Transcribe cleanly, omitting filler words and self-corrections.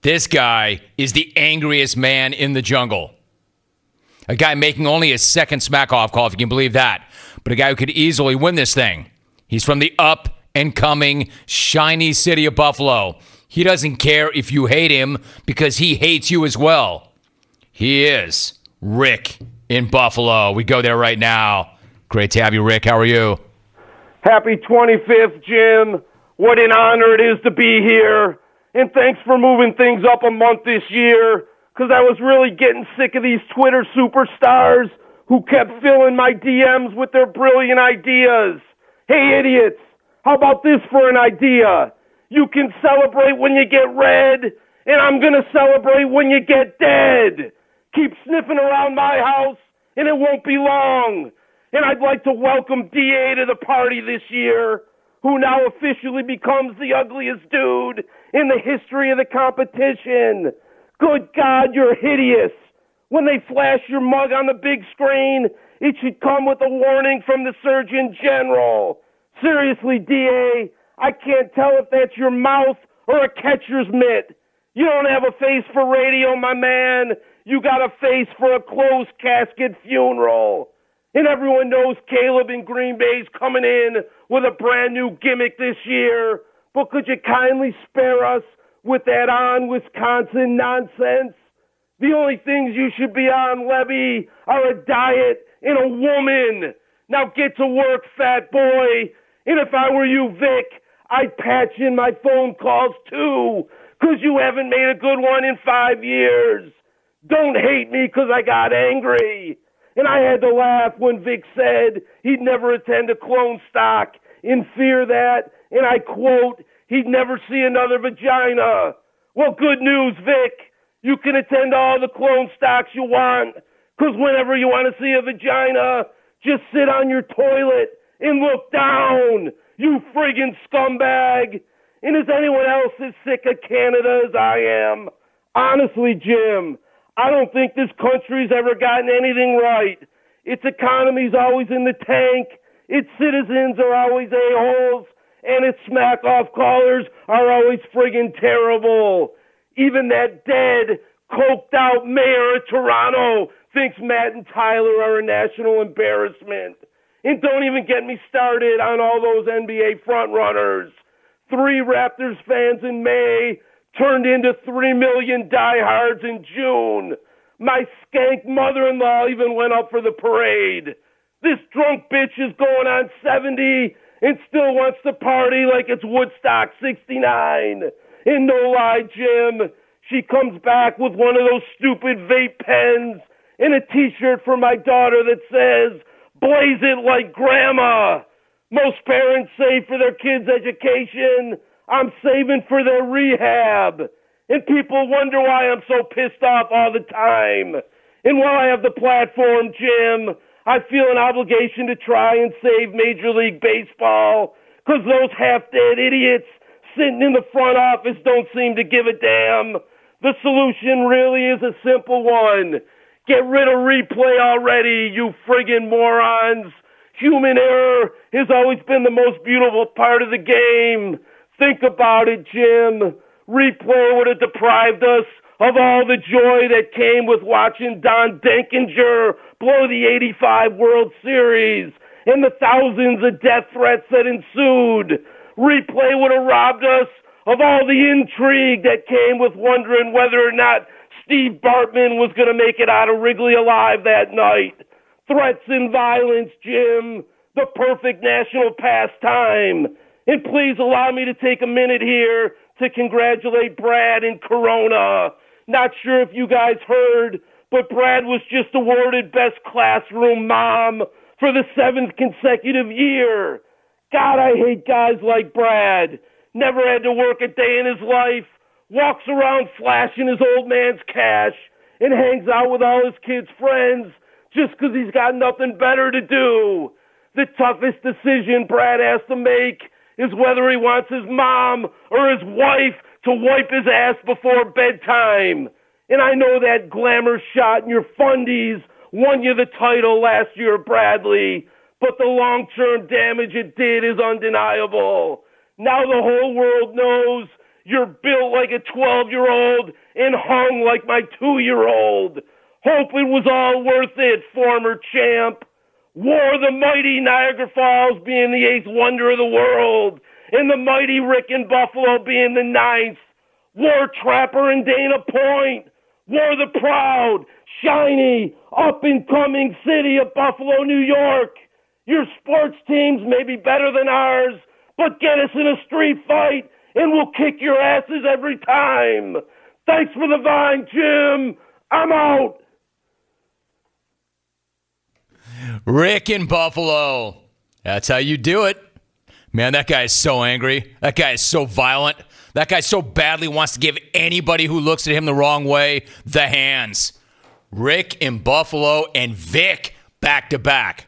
This guy is the angriest man in the jungle. A guy making only his second Smackoff call, if you can believe that. But a guy who could easily win this thing. He's from the up-and-coming shiny city of Buffalo. He doesn't care if you hate him because he hates you as well. He is Rick in Buffalo. We go there right now. Great to have you, Rick. How are you? Happy 25th, Jim. What an honor it is to be here. And thanks for moving things up a month this year, because I was really getting sick of these Twitter superstars who kept filling my DMs with their brilliant ideas. Hey, idiots, how about this for an idea? You can celebrate when you get red, and I'm going to celebrate when you get dead. Keep sniffing around my house, and it won't be long. And I'd like to welcome DA to the party this year, who now officially becomes the ugliest dude in the history of the competition. Good God, you're hideous. When they flash your mug on the big screen, it should come with a warning from the Surgeon General. Seriously, DA, I can't tell if that's your mouth or a catcher's mitt. You don't have a face for radio, my man. You got a face for a closed casket funeral. And everyone knows Caleb in Green Bay's coming in with a brand new gimmick this year. But could you kindly spare us with that on Wisconsin nonsense? The only things you should be on, Levy, are a diet and a woman. Now get to work, fat boy. And if I were you, Vic, I'd patch in my phone calls too, 'cause you haven't made a good one in 5 years. Don't hate me 'cause I got angry. And I had to laugh when Vic said he'd never attend a clone stock in fear that, and I quote, he'd never see another vagina. Well, good news, Vic. You can attend all the clone stocks you want, 'cause whenever you want to see a vagina, just sit on your toilet and look down, you friggin' scumbag. And is anyone else as sick of Canada as I am? Honestly, Jim, I don't think this country's ever gotten anything right. Its economy's always in the tank, its citizens are always a-holes, and its Smackoff callers are always friggin' terrible. Even that dead, coked-out mayor of Toronto thinks Matt and Tyler are a national embarrassment. And don't even get me started on all those NBA frontrunners. 3 Raptors fans in May turned into 3 million diehards in June. My skank mother-in-law even went up for the parade. This drunk bitch is going on 70 and still wants to party like it's Woodstock 69. And no lie, Jim, she comes back with one of those stupid vape pens and a t-shirt for my daughter that says, "Blaze it like grandma." Most parents save for their kids' education. I'm saving for their rehab. And people wonder why I'm so pissed off all the time. And while I have the platform, Jim, I feel an obligation to try and save Major League Baseball, 'cause those half-dead idiots sitting in the front office don't seem to give a damn. The solution really is a simple one. Get rid of replay already, you friggin' morons. Human error has always been the most beautiful part of the game. Think about it, Jim. Replay would have deprived us of all the joy that came with watching Don Denkinger blow the '85 World Series and the thousands of death threats that ensued. Replay would have robbed us of all the intrigue that came with wondering whether or not Steve Bartman was going to make it out of Wrigley alive that night. Threats and violence, Jim, the perfect national pastime. And please allow me to take a minute here to congratulate Brad in Corona. Not sure if you guys heard, but Brad was just awarded Best Classroom Mom for the 7th consecutive year. God, I hate guys like Brad. Never had to work a day in his life, walks around flashing his old man's cash, and hangs out with all his kids' friends just 'cause he's got nothing better to do. The toughest decision Brad has to make is whether he wants his mom or his wife to wipe his ass before bedtime. And I know that glamour shot in your fundies won you the title last year, Bradley, but the long-term damage it did is undeniable. Now the whole world knows You're built like a 12-year-old and hung like my 2-year-old. Hope it was all worth it, former champ. Wore the mighty Niagara Falls being the 8th wonder of the world, and the mighty Rick in Buffalo being the 9th. Wore Trapper and Dana Point. Wore the proud, shiny, up-and-coming city of Buffalo, New York. Your sports teams may be better than ours, but get us in a street fight, and we'll kick your asses every time. Thanks for the vine, Jim. I'm out. Rick in Buffalo. That's how you do it. Man, that guy is so angry. That guy is so violent. That guy so badly wants to give anybody who looks at him the wrong way the hands. Rick in Buffalo and Vic back to back.